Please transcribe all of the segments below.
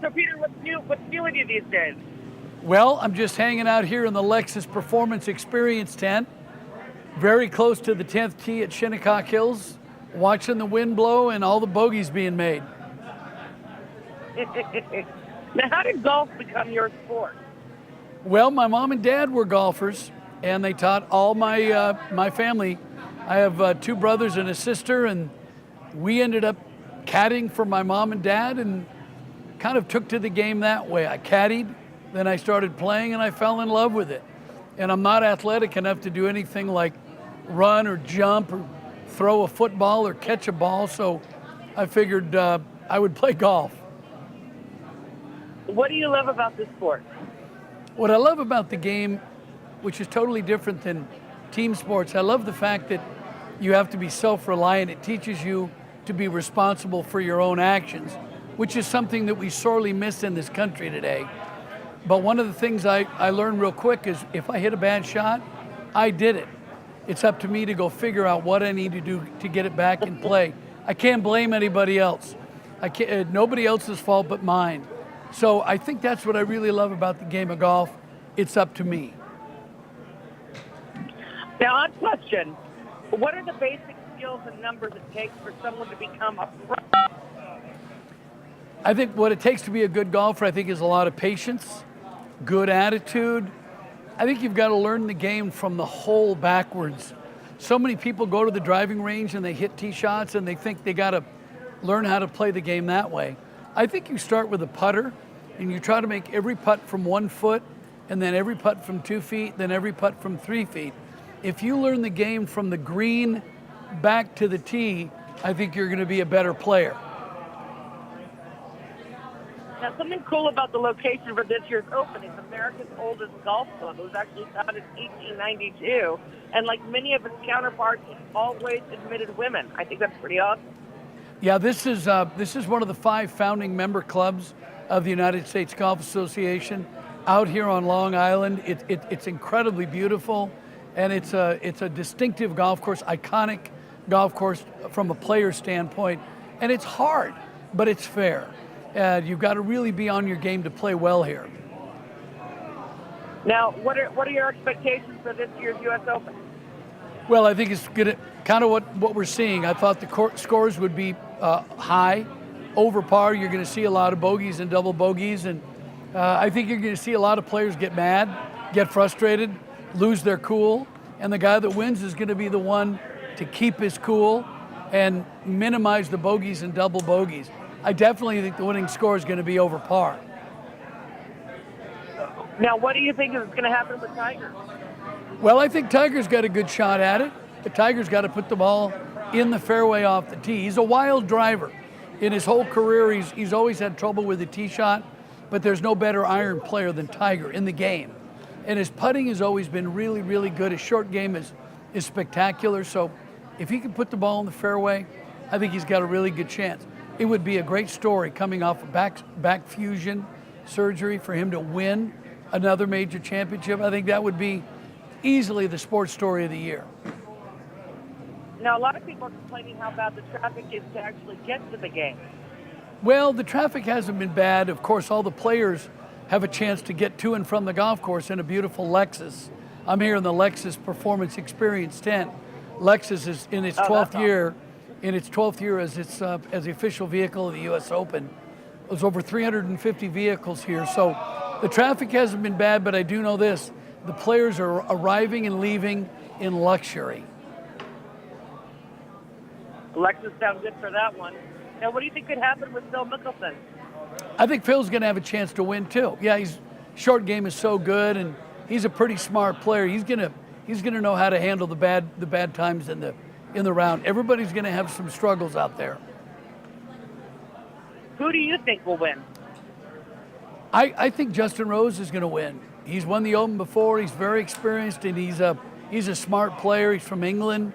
So, Peter, what's new with you these days? Well, I'm just hanging out here in the Lexus Performance Experience tent, very close to the 10th tee at Shinnecock Hills, watching the wind blow and all the bogeys being made. Now, how did golf become your sport? Well, my mom and dad were golfers, and they taught all my family. I have 2 brothers and a sister, and we ended up caddying for my mom and dad and kind of took to the game that way. I caddied, then I started playing, and I fell in love with it. And I'm not athletic enough to do anything like run or jump or throw a football or catch a ball, so I figured I would play golf. What do you love about this sport? What I love about the game, which is totally different than team sports, I love the fact that you have to be self-reliant. It teaches you to be responsible for your own actions, which is something that we sorely miss in this country today. But one of the things I learned real quick is if I hit a bad shot, I did it. It's up to me to go figure out what I need to do to get it back and play. I can't blame anybody else. Nobody else's fault but mine. So I think that's what I really love about the game of golf. It's up to me. Now, odd question. What are the basic skills and numbers it takes for someone to become a pro? I think what it takes to be a good golfer, I think, is a lot of patience, good attitude. I think you've got to learn the game from the hole backwards. So many people go to the driving range and they hit tee shots and they think they got to learn how to play the game that way. I think you start with a putter and you try to make every putt from 1 foot and then every putt from 2 feet, then every putt from 3 feet. If you learn the game from the green back to the tee, I think you're going to be a better player. Now, something cool about the location for this year's Open is America's oldest golf club. It was actually founded in 1892, and like many of its counterparts, it's always admitted women. I think that's pretty awesome. Yeah, this is one of the 5 founding member clubs of the United States Golf Association out here on Long Island. It's incredibly beautiful, and it's a distinctive golf course, iconic golf course from a player standpoint, and it's hard, but it's fair. You've got to really be on your game to play well here. Now, what are your expectations for this year's U.S. Open? Well, I think it's gonna kind of what we're seeing. I thought the scores would be high, over par. You're going to see a lot of bogeys and double bogeys, and I think you're going to see a lot of players get mad, get frustrated, lose their cool, and the guy that wins is going to be the one to keep his cool and minimize the bogeys and double bogeys. I definitely think the winning score is going to be over par. Now, what do you think is going to happen with Tiger? Well, I think Tiger's got a good shot at it. But Tiger's got to put the ball in the fairway off the tee. He's a wild driver. In his whole career, he's always had trouble with the tee shot, but there's no better iron player than Tiger in the game. And his putting has always been really, really good. His short game is spectacular. So if he can put the ball in the fairway, I think he's got a really good chance. It would be a great story coming off of back fusion surgery for him to win another major championship. I think that would be easily the sports story of the year. Now, a lot of people are complaining how bad the traffic is to actually get to the game. Well, the traffic hasn't been bad. Of course, all the players have a chance to get to and from the golf course in a beautiful Lexus. I'm here in the Lexus Performance Experience tent. Lexus is in its 12th year. In its 12th year as the official vehicle of the U.S. Open. There's over 350 vehicles here, so the traffic hasn't been bad, but I do know this. The players are arriving and leaving in luxury. Lexus sounds good for that one. Now, what do you think could happen with Phil Mickelson? I think Phil's going to have a chance to win too. Yeah, his short game is so good, and he's a pretty smart player. He's going to know how to handle the bad times in the round. Everybody's going to have some struggles out there. Who do you think will win? I think Justin Rose is going to win. He's won the Open before. He's very experienced, and he's a smart player. He's from England.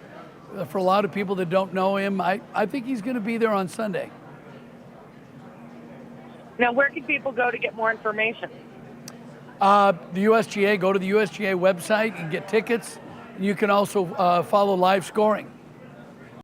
For a lot of people that don't know him, I think he's going to be there on Sunday. Now, where can people go to get more information? The USGA, go to the USGA website and get tickets. You can also follow live scoring.